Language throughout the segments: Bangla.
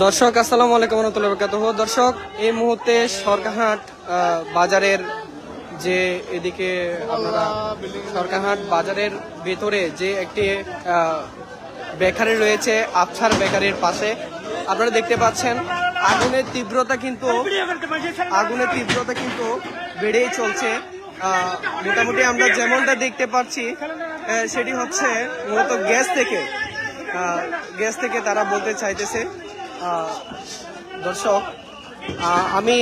দর্শক আসসালামু আলাইকুম ওয়া রাহমাতুল্লাহি ওয়া বারাকাতুহু। দর্শক এই মুহূর্তে সরকারহাট বাজারের যে এদিকে আপনারা সরকারহাট বাজারের ভেতরে যে একটি বেকারি রয়েছে, আফসার বেকারির পাশে আপনারা দেখতে পাচ্ছেন আগুনের তীব্রতা কিন্তু বেড়েই চলছে। মোটামুটি আমরা যেমনটা দেখতে পাচ্ছি সেটি হচ্ছে মূলত গ্যাস থেকে তারা বলতে চাইতেছে। দর্শক আমি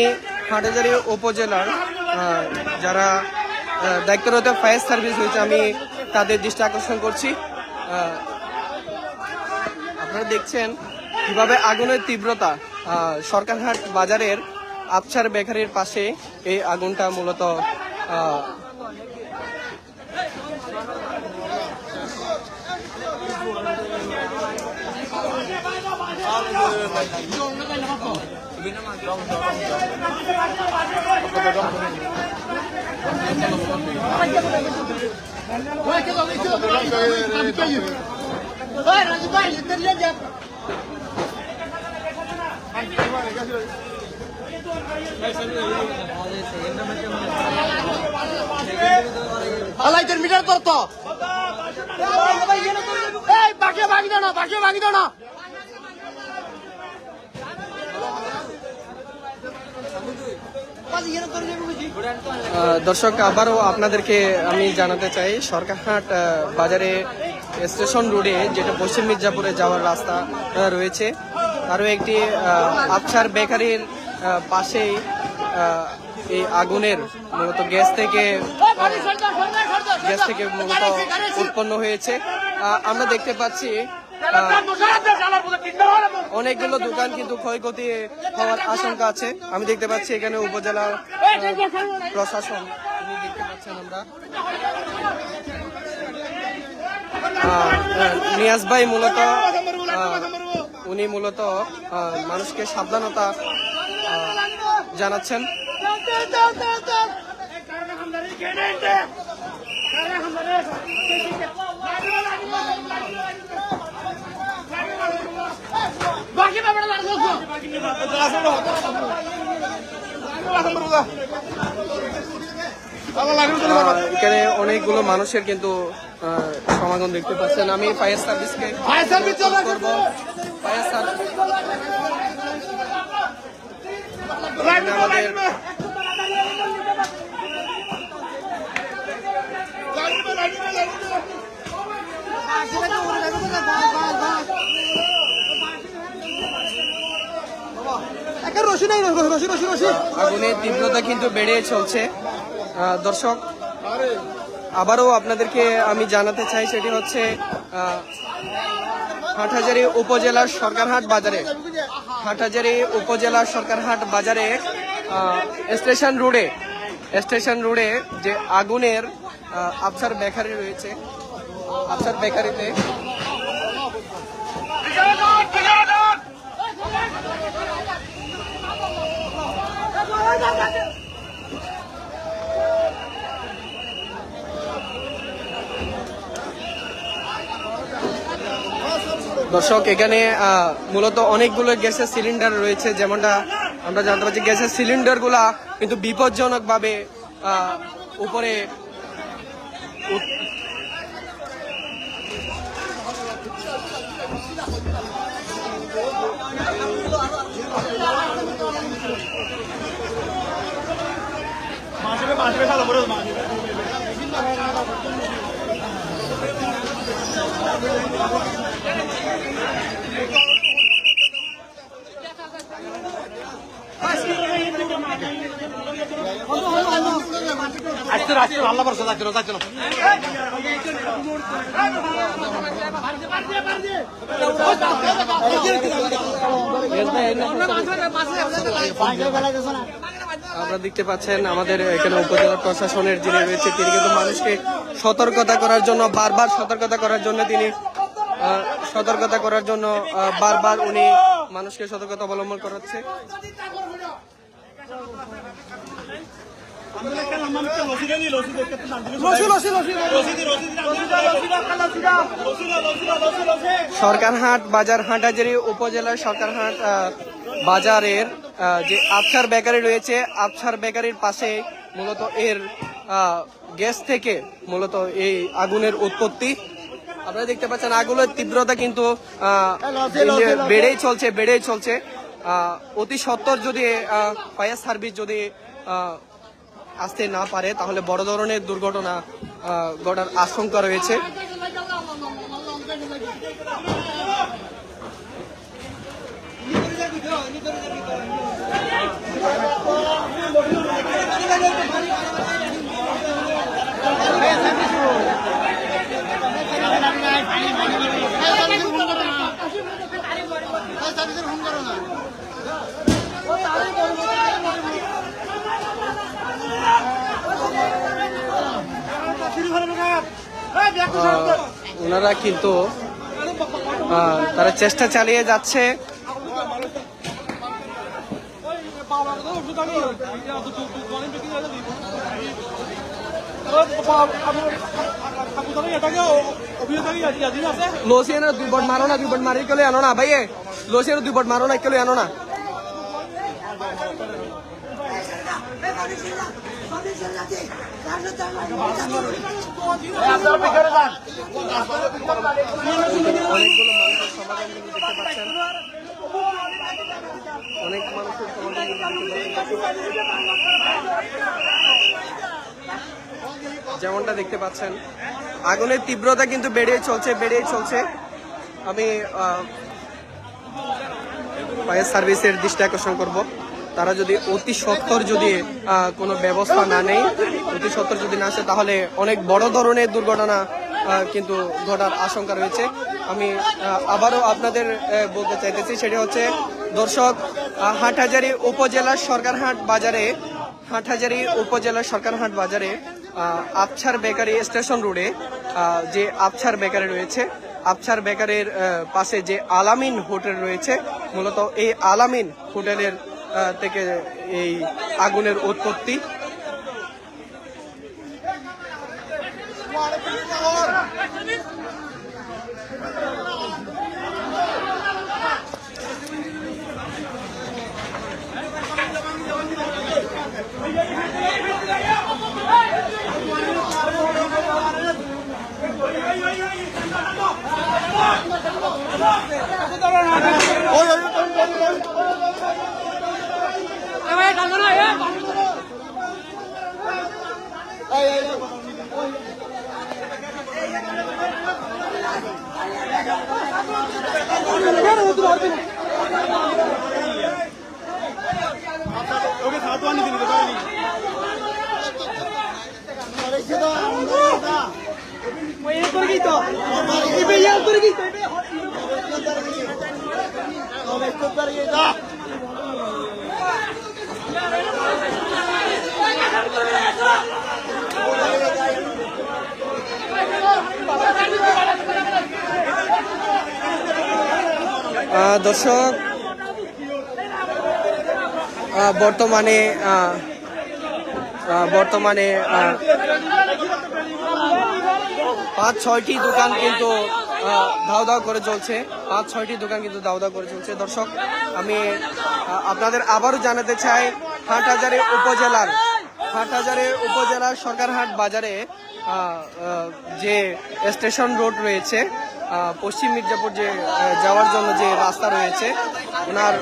হাটহাজারী উপজেলার যারা দায়িত্বরত ফায়ার সার্ভিস রয়েছে আমি তাদের দৃষ্টি আকর্ষণ করছি। আপনারা দেখছেন কিভাবে আগুনের তীব্রতা সরকারহাট বাজারের আফসার বেকারির পাশে এই আগুনটা মূলত মিটার করতো ভাগি দাও না দর্শক আবারও আপনাদেরকে আমি জানাতে চাই সরকারহাট বাজারে স্টেশন রোডে যেটা পশ্চিম মির্জাপুরে যাওয়ার রাস্তা রয়েছে আরও একটি আফসার বেকারির পাশেই এই আগুনের মূলত গ্যাস থেকে মূলত উৎপন্ন হয়েছে। আমরা দেখতে পাচ্ছি অনেকগুলো দোকান কিন্তু ক্ষয়ক্ষতি হওয়ার আশঙ্কা আছে। আমি দেখতে পাচ্ছি এখানে উপজেলা প্রশাসন দেখতে পাচ্ছেন আমরা নিয়াজ ভাই উনি মূলত মানুষকে সাবধানতা জানাচ্ছেন। এখানে অনেকগুলো মানুষের কিন্তু সমাগম দেখতে পাচ্ছেন। আমি ফায়ার সার্ভিসকে করবো। আমাদের আগুনের তীব্রতা কিন্তু বেড়ে চলছে। দর্শক আবারও আপনাদেরকে আমি জানাতে চাই সেটি হচ্ছে হাটহাজারী উপজেলার সরকারহাট বাজারে স্টেশন রোডে যে আগুনের আফসার বেকারি রয়েছে, আফসার বেকারিতে দর্শক এখানে মূলত অনেকগুলো গ্যাসের সিলিন্ডার রয়েছে। যেমনটা আমরা জানতে পারছি গ্যাসের সিলিন্ডার গুলা কিন্তু বিপজ্জনক ভাবে উপরে আল্লাহ ভরসা যাচ্ছে না আপনারা দেখতে পাচ্ছেন আমাদের এখানে উপজেলা প্রশাসনের যিনি রয়েছে তিনি কিন্তু মানুষকে সতর্কতা করার জন্য বারবার উনি মানুষকে সতর্কতা অবলম্বন করাচ্ছে। সরকারহাট বাজার হাটহাজারী উপজেলার সরকারহাট বাজারের যে আফসার বেকারি রয়েছে, আফসার বেকারির পাশে মূলত এর গ্যাস থেকে মূলত এই আগুনের উৎপত্তি। আপনারা দেখতে পাচ্ছেন আগুনের তীব্রতা কিন্তু বেড়েই চলছে। অতি সত্বর যদি ফায়ার সার্ভিস যদি আসতে না পারে তাহলে বড় ধরনের দুর্ঘটনা ঘটার আশঙ্কা রয়েছে। ওনারা কিন্তু তারা চেষ্টা চালিয়ে যাচ্ছে। লোসিয়ানের 2 বট মারো না, 2 বট মারি কেলে আনো না ভাইয়ে, লোসিয়ানের 2 বট মারো না কেলে আনো না। অনেকগুলো মানুষের সমাধান কিন্তু দেখতে পাচ্ছেন, অনেক মানুষের সমাধান যেমনটা দেখতে পাচ্ছেন আগুনের তীব্রতা কিন্তু বেড়েই চলছে। আমি ফায়ার সার্ভিসের দৃষ্টি আকর্ষণ করব, তারা যদি অতি সত্বর যদি কোনো ব্যবস্থা না নেয়, অতি সত্বর যদি না আসে তাহলে অনেক বড় ধরনের দুর্ঘটনা কিন্তু ঘটার আশঙ্কা রয়েছে। আমি আবারও আপনাদের বলতে চাইতেছি, সেটা হচ্ছে দর্শক, হাটহাজারী উপজেলার সরকারহাট বাজারে আফসার বেকারি স্টেশন রোডে যে আফসার বেকারি রয়েছে, আফসার বেকারির পাশে যে আলামিন হোটেল রয়েছে, মূলত এই আলামিন হোটেলের থেকে এই আগুনের উৎপত্তি। দর্শক, বর্তমানে 5-6টি দোকান কিন্তু দাও করে চলছে। দর্শক, আমি আপনাদের আবারও জানাতে চাই, হাটহাজারী উপজেলার সরকারহাট বাজারে যে স্টেশন রোড রয়েছে, পশ্চিম মির্জাপুর যে যাওয়ার জন্য যে রাস্তা রয়েছে, ওনার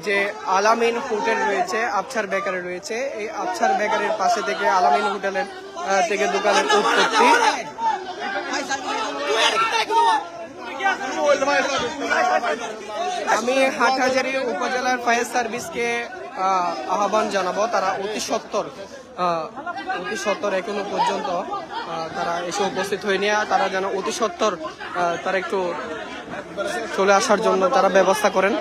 যে আলামিন হোটেল রয়েছে, আফসার বেকারি রয়েছে, এই আফসার বেকারির পাশে থেকে আলামিন হোটেলের থেকে দোকানের উৎপত্তি। আমি হাটহাজারী উপজেলার ফায়ার সার্ভিসকে আহ্বান জানাবো, তারা অতি সত্বর এখনো পর্যন্ত তারা এসে উপস্থিত হয়নি, তারা যেন অতি সত্বর তারা একটু চলে আসার জন্য তারা ব্যবস্থা করেন।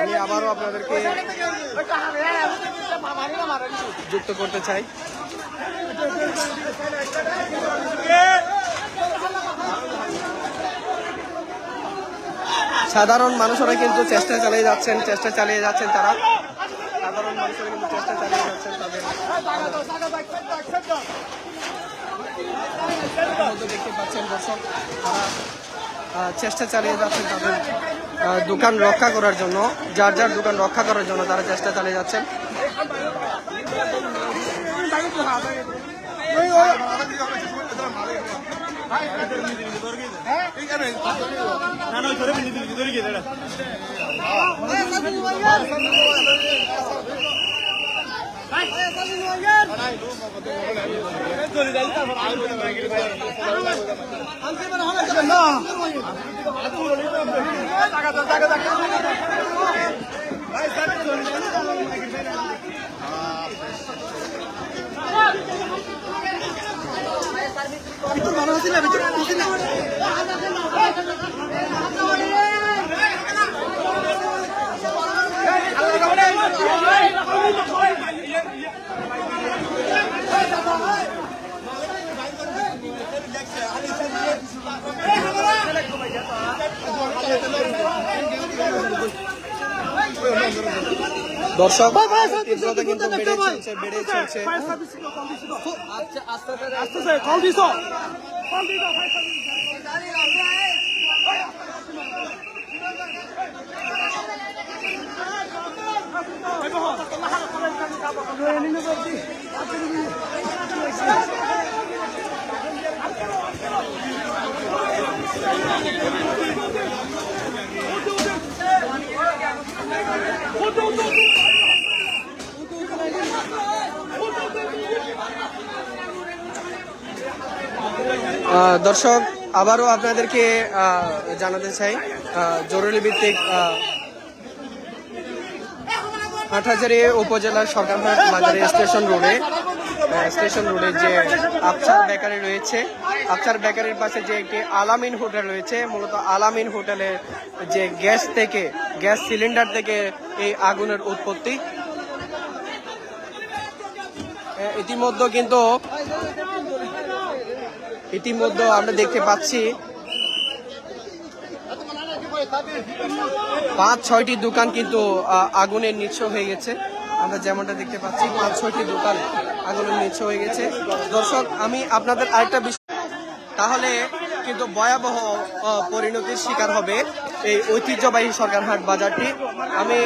আমি আবারও আপনাদেরকে যুক্ত করতে চাই। সাধারণ মানুষরা কিন্তু চেষ্টা চালিয়ে যাচ্ছেন তারা সাধারণ মানুষরা কিন্তু চেষ্টা চালিয়ে যাচ্ছেন তাদের দেখতে পাচ্ছেন দর্শক, তারা চেষ্টা চালিয়ে যাচ্ছেন তাদের দোকান রক্ষা করার জন্য, যার যার দোকান রক্ষা করার জন্য তারা চেষ্টা চালিয়ে যাচ্ছেন। দর্শক তীব্রতা কিন্তু বেড়ে চলছে। দর্শক আবারও আপনাদেরকে জানাতে চাই, জরুরি ভিত্তিক হাটহাজারী উপজেলার সরকারহাট বাজারে স্টেশন রোডে যে আফসার বেকারি রয়েছে, আফসার বেকারির পাশে যে একটি আলামিন হোটেল রয়েছে, মূলত আলামিন হোটেলের যে গ্যাস সিলিন্ডার থেকে এই আগুনের উৎপত্তি। ইতিমধ্যে আমরা দেখতে পাচ্ছি 5-6টি দোকান কিন্তু আগুনের নিঃস্ব হয়ে গেছে। আমরা যেমনটা দেখতে পাচ্ছি 5-6টি দোকান আগুনের নিঃস্ব হয়ে গেছে। দর্শক আমি আপনাদের আরেকটা বিষয়, তাহলে কিন্তু ভয়াবহ পরিণতির শিকার হবে এই ঐতিহ্যবাহী সরকারহাট বাজারটি। আমি